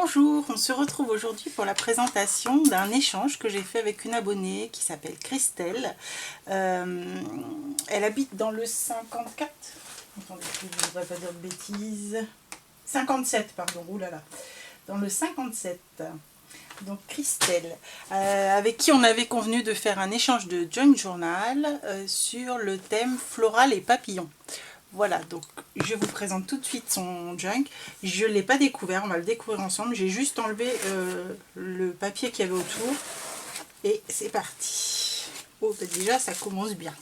Bonjour, on se retrouve aujourd'hui pour la présentation d'un échange que j'ai fait avec une abonnée qui s'appelle Christelle. Elle habite dans le 54. Attendez, je ne voudrais pas dire de bêtises. 57, pardon, oulala. Dans le 57. Donc Christelle, avec qui on avait convenu de faire un échange de junk journal sur le thème floral et papillons. Voilà, donc je vous présente tout de suite son junk. Je ne l'ai pas découvert, on va le découvrir ensemble. J'ai juste enlevé le papier qu'il y avait autour. Et c'est parti. Oh, bah déjà, ça commence bien.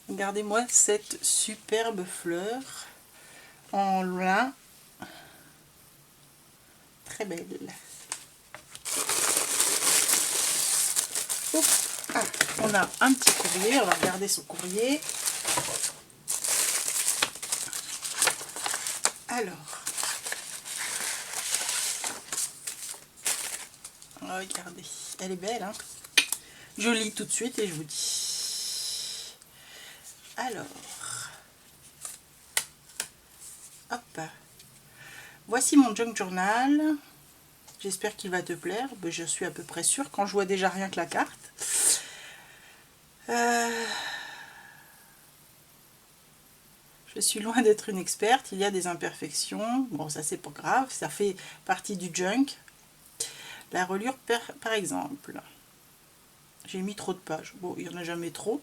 Regardez-moi cette superbe fleur en lin. Très belle. Oups. Ah, on a un petit courrier, on va regarder son courrier. Alors, regardez, elle est belle, hein. Je lis tout de suite et je vous dis. Alors, hop, voici mon junk journal. J'espère qu'il va te plaire. Ben, je suis à peu près sûre quand je vois déjà rien que la carte. Je suis loin d'être une experte, il y a des imperfections. Bon, ça c'est pas grave, ça fait partie du junk. La reliure par exemple. J'ai mis trop de pages. Bon, il n'y en a jamais trop.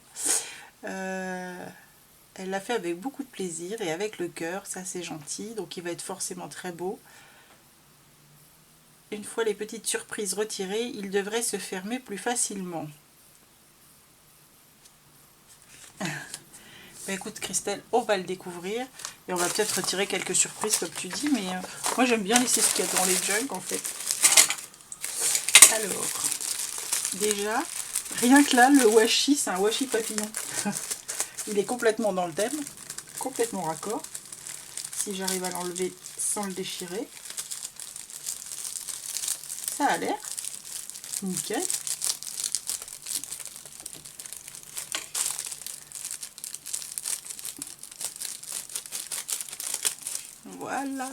Elle l'a fait avec beaucoup de plaisir et avec le cœur, ça c'est gentil. Donc il va être forcément très beau. Une fois les petites surprises retirées, il devrait se fermer plus facilement. Bah écoute Christelle, on va le découvrir et on va peut-être retirer quelques surprises comme tu dis, mais moi j'aime bien laisser ce qu'il y a dans les junks en fait. Alors, déjà, rien que là, le washi, c'est un washi papillon. Il est complètement dans le thème, complètement raccord. Si j'arrive à l'enlever sans le déchirer, ça a l'air nickel. Voilà.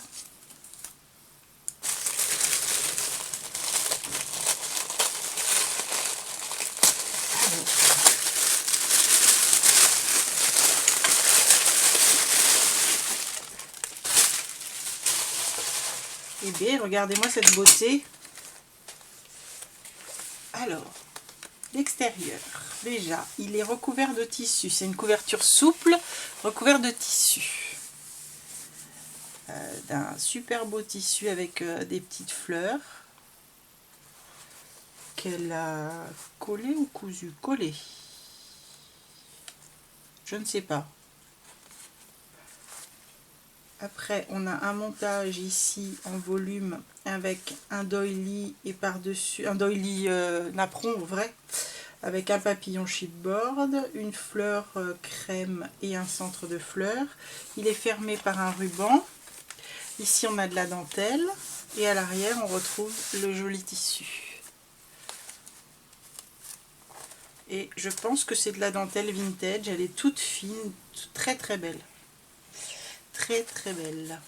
Et bien, regardez-moi cette beauté. Alors, l'extérieur, déjà, il est recouvert de tissu. C'est une couverture souple, recouverte de tissu. D'un super beau tissu avec des petites fleurs qu'elle a collé ou cousu, collé, je ne sais pas. Après on a un montage ici en volume avec un doily et par dessus un doily napperon vrai avec un papillon chipboard, une fleur crème et un centre de fleurs. Il est fermé par un ruban. Ici on a de la dentelle et à l'arrière on retrouve le joli tissu. Et je pense que c'est de la dentelle vintage, elle est toute fine, très très belle. Très très belle.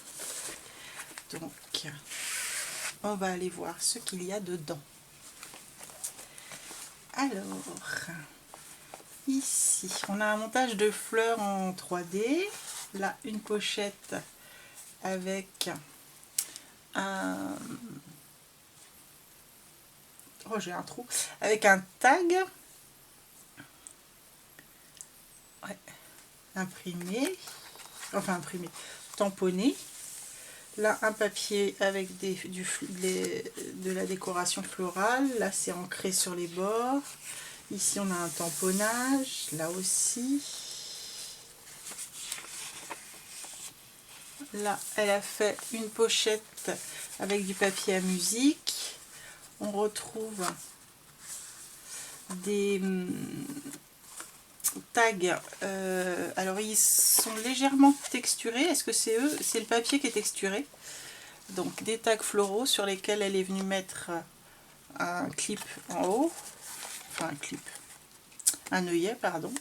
Donc on va aller voir ce qu'il y a dedans. Alors, ici on a un montage de fleurs en 3D. Là une pochette avec un... Oh, j'ai un trou. Avec un tag. Ouais. Imprimé. Enfin imprimé. Tamponné. Là un papier avec de la décoration florale. Là c'est ancré sur les bords. Ici on a un tamponnage. Là aussi. Là, elle a fait une pochette avec du papier à musique. On retrouve des tags. Alors, ils sont légèrement texturés. Est-ce que c'est eux? C'est le papier qui est texturé. Donc, des tags floraux sur lesquels elle est venue mettre un clip en haut. Enfin, un clip. Un œillet, pardon.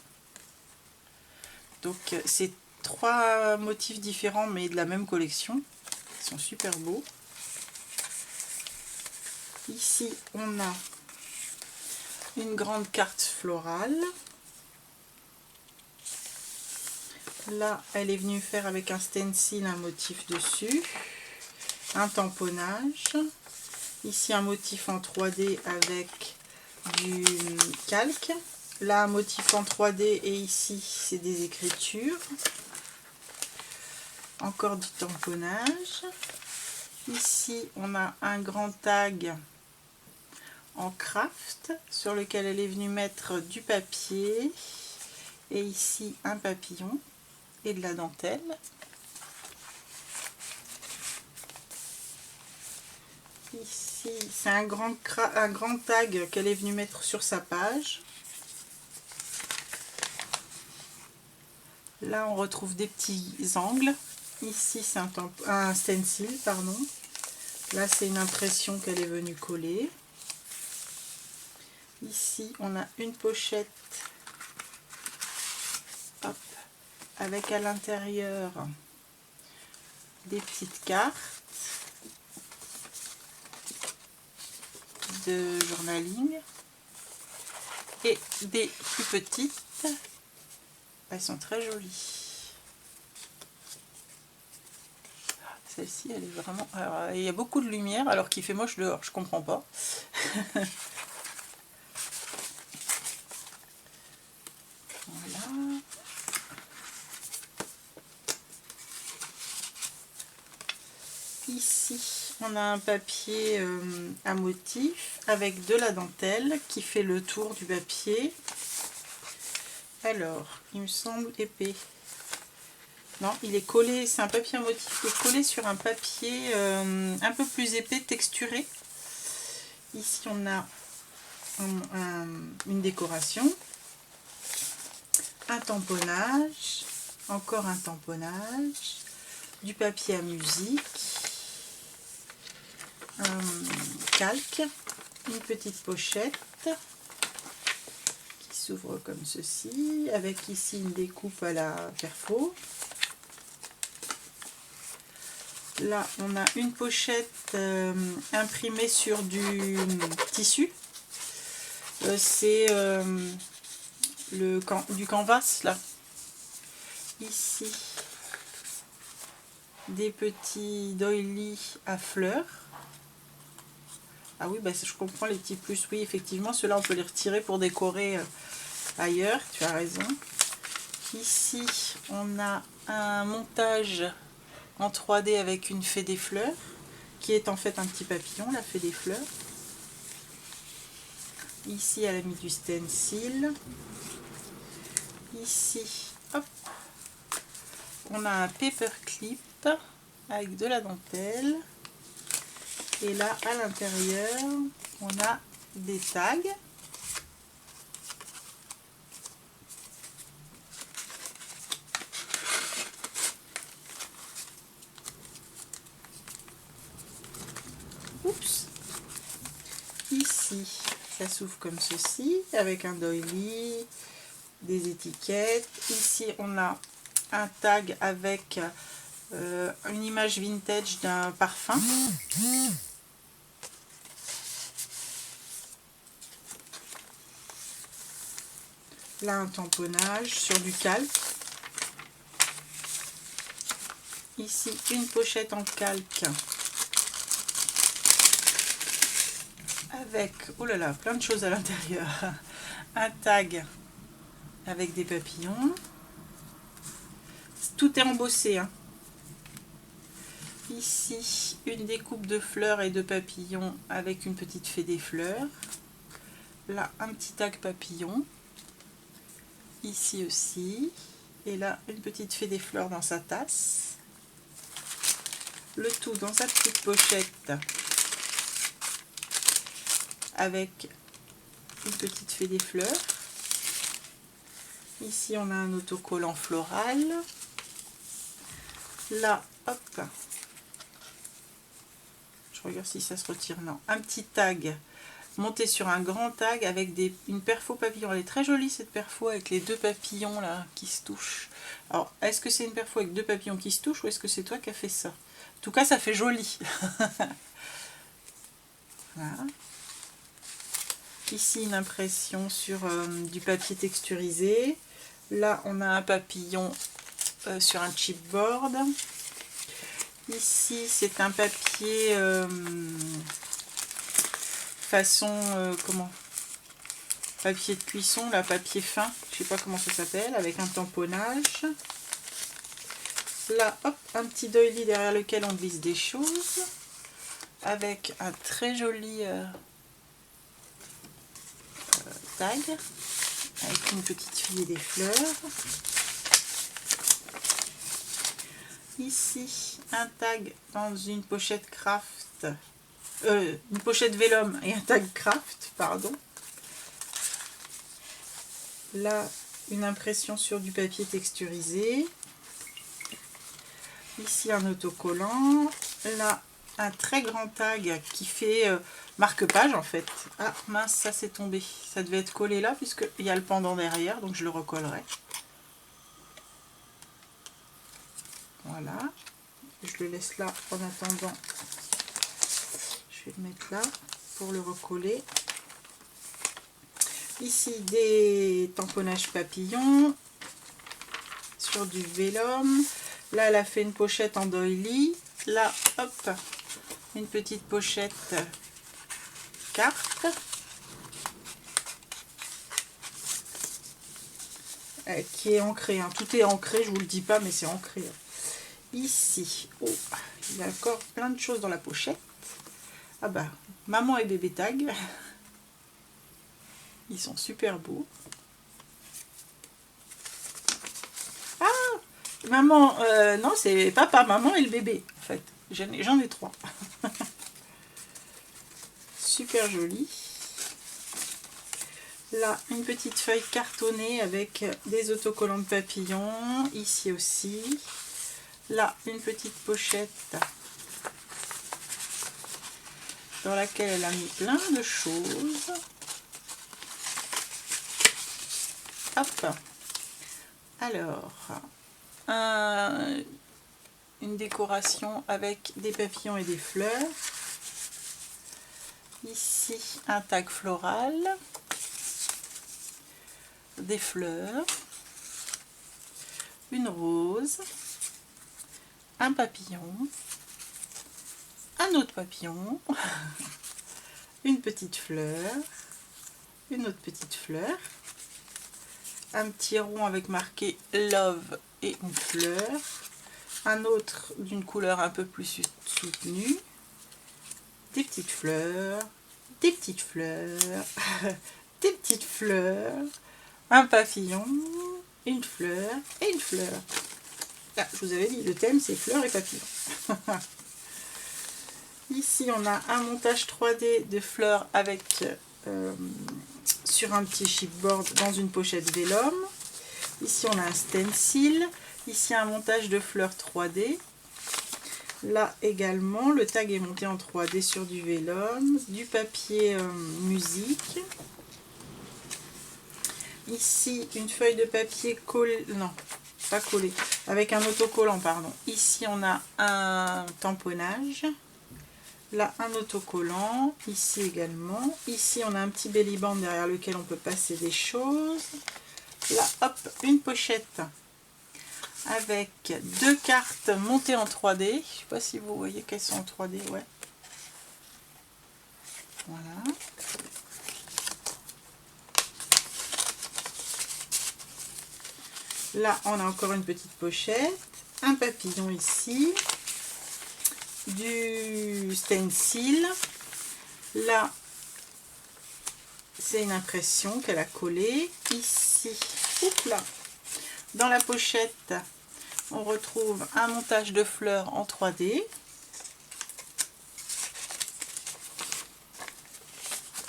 Donc, c'est 3 motifs différents mais de la même collection. Ils sont super beaux. Ici, on a une grande carte florale. Là, elle est venue faire avec un stencil un motif dessus. Un tamponnage. Ici, un motif en 3D avec du calque. Là, un motif en 3D et ici, c'est des écritures. Encore du tamponnage. Ici, on a un grand tag en craft sur lequel elle est venue mettre du papier. Et ici, un papillon et de la dentelle. Ici, c'est un grand tag qu'elle est venue mettre sur sa page. Là, on retrouve des petits angles. Ici, c'est un stencil, pardon. Là, c'est une impression qu'elle est venue coller. Ici, on a une pochette, hop, avec à l'intérieur des petites cartes de journaling et des plus petites. Elles sont très jolies. Celle-ci, elle est vraiment... Alors, il y a beaucoup de lumière alors qu'il fait moche dehors, je comprends pas. Voilà. Ici, on a un papier à motif avec de la dentelle qui fait le tour du papier. Alors, il me semble épais. Non, il est collé, c'est un papier à motif qui est collé sur un papier un peu plus épais, texturé. Ici, on a une décoration, un tamponnage, encore un tamponnage, du papier à musique, un calque, une petite pochette qui s'ouvre comme ceci, avec ici une découpe à la perfo. Là, on a une pochette imprimée sur du tissu. C'est du canvas, là. Ici, des petits doilies à fleurs. Ah oui, bah, je comprends les petits plus. Oui, effectivement, ceux-là, on peut les retirer pour décorer ailleurs. Tu as raison. Ici, on a un montage en 3D avec une fée des fleurs, qui est en fait un petit papillon, la fée des fleurs. Ici, elle a mis du stencil. Ici, hop, on a un paperclip avec de la dentelle. Et là, à l'intérieur, on a des tags. Oups. Ici, ça s'ouvre comme ceci, avec un doily, des étiquettes. Ici, on a un tag avec une image vintage d'un parfum. Là, un tamponnage sur du calque. Ici, une pochette en calque avec, oh là là, plein de choses à l'intérieur. Un tag avec des papillons. Tout est embossé, hein. Ici, une découpe de fleurs et de papillons avec une petite fée des fleurs. Là, un petit tag papillon. Ici aussi. Et là, une petite fée des fleurs dans sa tasse. Le tout dans sa petite pochette avec une petite fée des fleurs. Ici, on a un autocollant floral. Là, hop. Je regarde si ça se retire. Non. Un petit tag monté sur un grand tag avec une perfo papillon. Elle est très jolie cette perfo avec les deux papillons là qui se touchent. Alors, est-ce que c'est une perfo avec deux papillons qui se touchent ou est-ce que c'est toi qui as fait ça? En tout cas, ça fait joli. Voilà. Ici une impression sur du papier texturisé. Là on a un papillon sur un chipboard. Ici c'est un papier façon comment, papier de cuisson, là, papier fin, je sais pas comment ça s'appelle, avec un tamponnage. Là, hop, un petit doily derrière lequel on glisse des choses, avec un très joli tag, avec une petite fille et des fleurs. Ici, un tag dans une pochette craft, une pochette vélum et un tag craft, pardon. Là, une impression sur du papier texturisé. Ici, un autocollant. Là, un très grand tag qui fait marque-page en fait. Ah mince, ça c'est tombé. Ça devait être collé là puisqu'il y a le pendant derrière, donc je le recollerai. Voilà. Je le laisse là en attendant. Je vais le mettre là pour le recoller. Ici des tamponnages papillons sur du vélum. Là elle a fait une pochette en doily. Là hop, une petite pochette carte qui est ancrée, hein. Tout est ancré, je vous le dis pas mais c'est ancré. Ici, oh, il y a encore plein de choses dans la pochette. Ah bah, maman et bébé tag. Ils sont super beaux. Ah, maman, non, c'est papa, maman et le bébé, en fait. J'en ai 3. Super joli. Là, une petite feuille cartonnée avec des autocollants de papillons. Ici aussi. Là, une petite pochette dans laquelle elle a mis plein de choses. Hop. Alors, une décoration avec des papillons et des fleurs. Ici, un tag floral, des fleurs, une rose, un papillon, un autre papillon, une petite fleur, une autre petite fleur, un petit rond avec marqué Love et une fleur, un autre d'une couleur un peu plus soutenue, des petites fleurs, des petites fleurs, des petites fleurs, un papillon, une fleur et une fleur. Ah, je vous avais dit, le thème c'est fleurs et papillons. Ici on a un montage 3D de fleurs avec sur un petit chipboard dans une pochette vélum. Ici on a un stencil. Ici un montage de fleurs 3D. Là également le tag est monté en 3D sur du vélum, du papier musique. Ici une feuille de papier collée, non pas collée, avec un autocollant pardon. Ici on a un tamponnage. Là un autocollant, ici également. Ici on a un petit belly band derrière lequel on peut passer des choses. Là hop, une pochette avec 2 cartes montées en 3D. Je ne sais pas si vous voyez qu'elles sont en 3D, ouais. Voilà. Là on a encore une petite pochette, un papillon ici, du stencil. Là c'est une impression qu'elle a collée. Ici, oups là, dans la pochette on retrouve un montage de fleurs en 3D.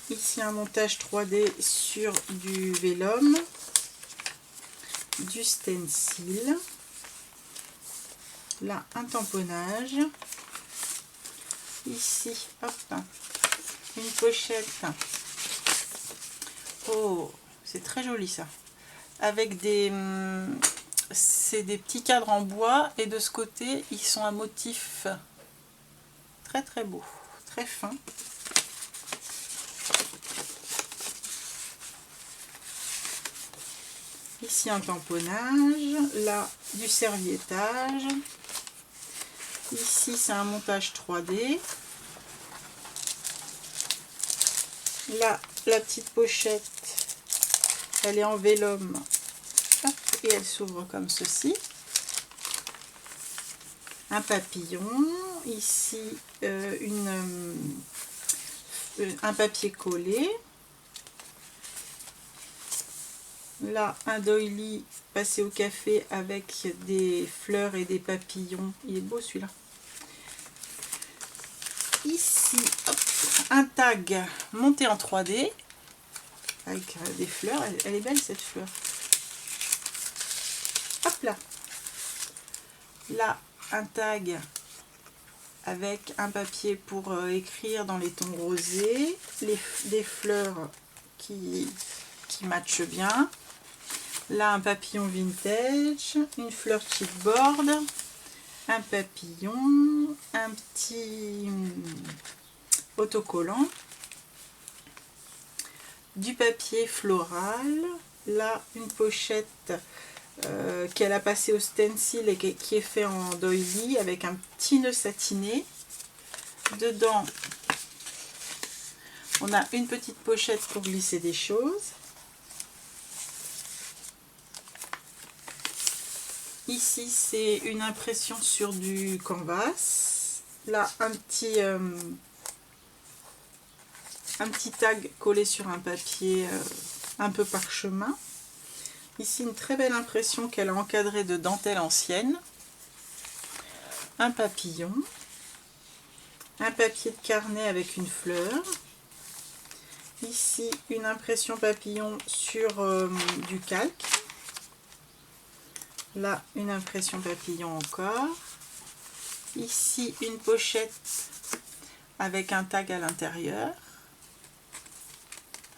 Ici un montage 3D sur du vélum, du stencil. Là un tamponnage. Ici hop, une pochette. Oh, c'est très joli ça, avec des c'est des petits cadres en bois et de ce côté ils sont un motif très très beau, très fin. Ici un tamponnage, là du serviettage. Ici c'est un montage 3D. Là la petite pochette, elle est en vélum. Hop, et elle s'ouvre comme ceci. Un papillon, ici un papier collé. Là, un doily passé au café avec des fleurs et des papillons. Il est beau celui-là. Ici, hop, un tag monté en 3D avec des fleurs. Elle est belle cette fleur. Hop là. Là, un tag avec un papier pour écrire dans les tons rosés. Des fleurs qui matchent bien. Là, un papillon vintage, une fleur chipboard, un papillon, un petit autocollant, du papier floral, là, une pochette qu'elle a passée au stencil et qui est fait en doily avec un petit nœud satiné. Dedans, on a une petite pochette pour glisser des choses. Ici, c'est une impression sur du canvas. Là, un petit tag collé sur un papier un peu parchemin. Ici, une très belle impression qu'elle a encadrée de dentelle ancienne. Un papillon. Un papier de carnet avec une fleur. Ici, une impression papillon sur du calque. Là, une impression papillon encore. Ici, une pochette avec un tag à l'intérieur.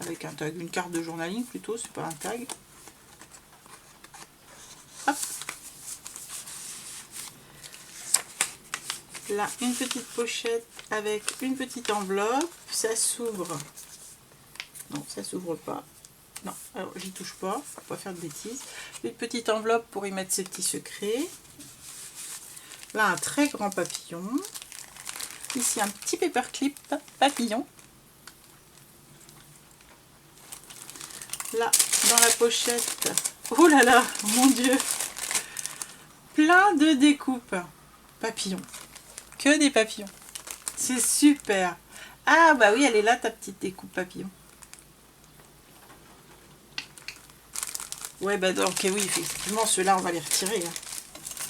Avec un tag, une carte de journaling plutôt, c'est pas un tag. Hop. Là, une petite pochette avec une petite enveloppe. Ça s'ouvre. Non, ça s'ouvre pas. Non, alors j'y touche pas, faut pas faire de bêtises. Une petite enveloppe pour y mettre ses petits secrets. Là, un très grand papillon. Ici, un petit paperclip papillon. Là, dans la pochette, oh là là, mon Dieu, plein de découpes papillons. Que des papillons. C'est super. Ah bah oui, elle est là, ta petite découpe papillon. Ouais, bah donc, oui, effectivement, ceux-là, on va les retirer. Hein.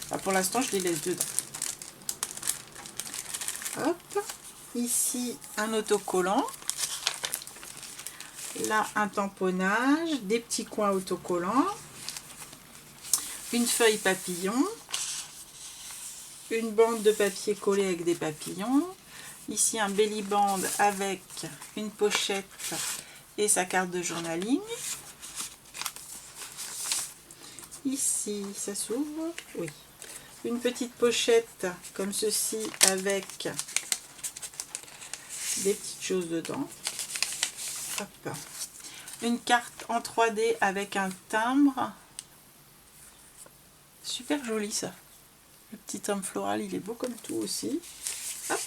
Bah, pour l'instant, je les laisse dedans. Hop. Ici, un autocollant. Là, un tamponnage. Des petits coins autocollants. Une feuille papillon. Une bande de papier collé avec des papillons. Ici, un belly band avec une pochette et sa carte de journaling. Ici, ça s'ouvre, oui. Une petite pochette comme ceci avec des petites choses dedans. Hop. Une carte en 3D avec un timbre. Super joli ça. Le petit homme floral, il est beau comme tout aussi. Hop.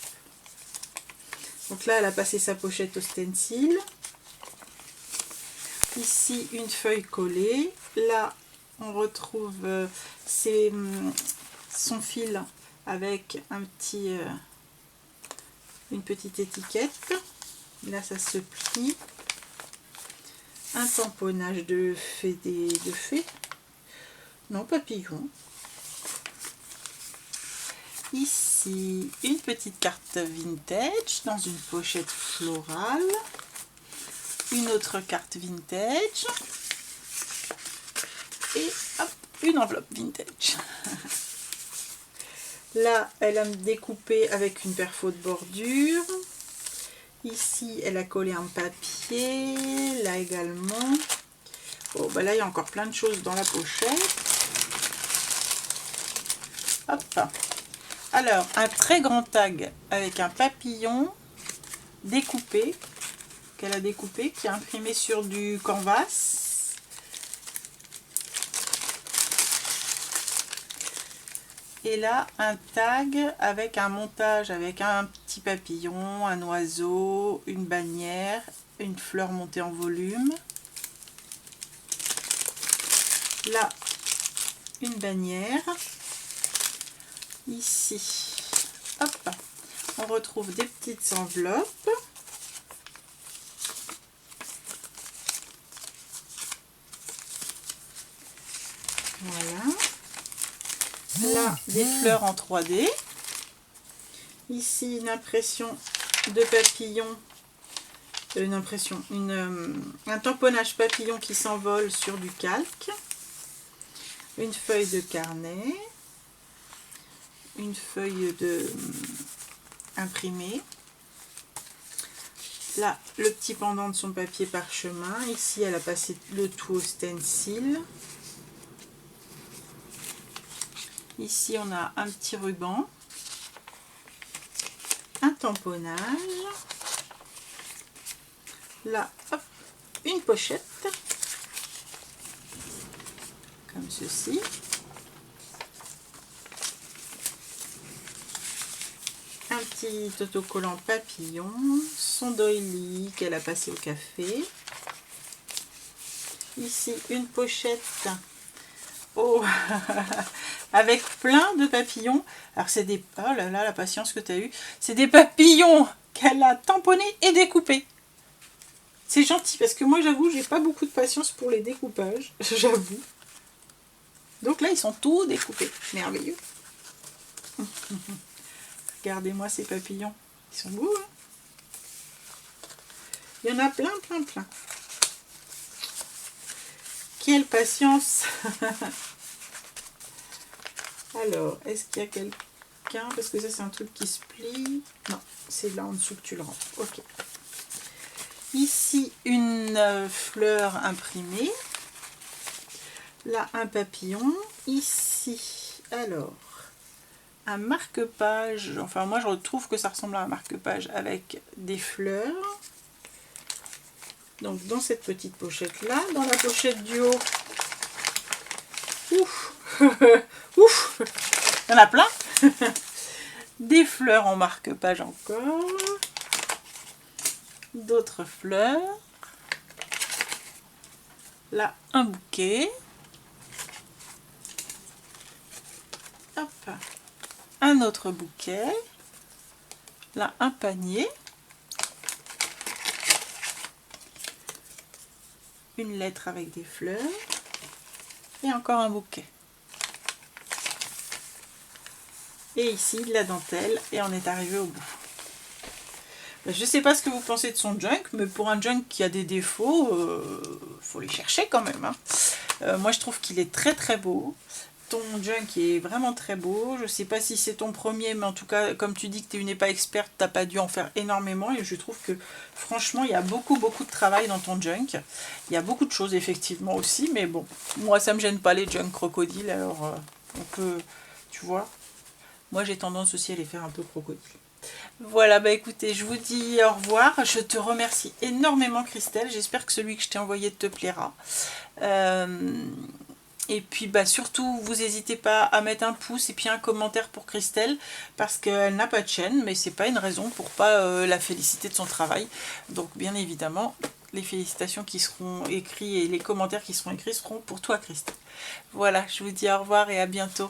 Donc là, elle a passé sa pochette au stencil. Ici, une feuille collée. Là, on retrouve son fil avec une petite étiquette. Là, ça se plie. Un tamponnage de fées. Non, papillon. Ici, une petite carte vintage dans une pochette florale. Une autre carte vintage. Et hop, une enveloppe vintage. Là, elle a découpé avec une perfo de bordure. Ici, elle a collé un papier. Là également. Bon, bah là, il y a encore plein de choses dans la pochette. Hop. Alors, un très grand tag avec un papillon découpé, qu'elle a découpé, qui est imprimé sur du canvas. Et là, un tag avec un montage, avec un petit papillon, un oiseau, une bannière, une fleur montée en volume. Là, une bannière. Ici, hop, on retrouve des petites enveloppes. Voilà. Là, des fleurs en 3D. Ici, une impression de papillon. Un tamponnage papillon qui s'envole sur du calque. Une feuille de carnet. Une feuille de imprimée. Là, le petit pendant de son papier parchemin. Ici, elle a passé le tout au stencil. Ici, on a un petit ruban, un tamponnage. Là, hop, une pochette, comme ceci. Un petit autocollant papillon, son doily qu'elle a passé au café. Ici, une pochette. Oh, avec plein de papillons. Alors c'est des... Oh là là, la patience que tu as eue. C'est des papillons qu'elle a tamponnés et découpés. C'est gentil parce que moi j'avoue, j'ai pas beaucoup de patience pour les découpages. J'avoue. Donc là, ils sont tous découpés. Merveilleux. Regardez-moi ces papillons. Ils sont beaux, hein? Il y en a plein, plein, plein. Quelle patience. Alors, est-ce qu'il y a quelqu'un? Parce que ça, c'est un truc qui se plie. Non, c'est là en dessous que tu le rends. Ok. Ici, une fleur imprimée. Là, un papillon. Ici, alors, un marque-page. Enfin, moi, je trouve que ça ressemble à un marque-page avec des fleurs. Donc, dans cette petite pochette-là, dans la pochette du haut, ouf, ouf, il y en a plein. Des fleurs en marque-page encore. D'autres fleurs. Là, un bouquet. Hop. Un autre bouquet. Là, un panier. Une lettre avec des fleurs. Et encore un bouquet. Et ici, de la dentelle. Et on est arrivé au bout. Je ne sais pas ce que vous pensez de son junk, mais pour un junk qui a des défauts, faut les chercher quand même. Hein. Moi, je trouve qu'il est très très beau. Ton junk est vraiment très beau. Je ne sais pas si c'est ton premier, mais en tout cas, comme tu dis que tu n'es pas experte, tu n'as pas dû en faire énormément. Et je trouve que franchement, il y a beaucoup de travail dans ton junk. Il y a beaucoup de choses effectivement aussi, mais bon, moi ça ne me gêne pas les junk crocodiles. Alors, on peut, tu vois, moi j'ai tendance aussi à les faire un peu crocodile. Voilà, bah écoutez, je vous dis au revoir. Je te remercie énormément Christelle. J'espère que celui que je t'ai envoyé te plaira. Et puis bah surtout, vous n'hésitez pas à mettre un pouce et puis un commentaire pour Christelle, parce qu'elle n'a pas de chaîne, mais c'est pas une raison pour pas la féliciter de son travail. Donc bien évidemment, les félicitations qui seront écrites et les commentaires qui seront écrits seront pour toi Christelle. Voilà, je vous dis au revoir et à bientôt.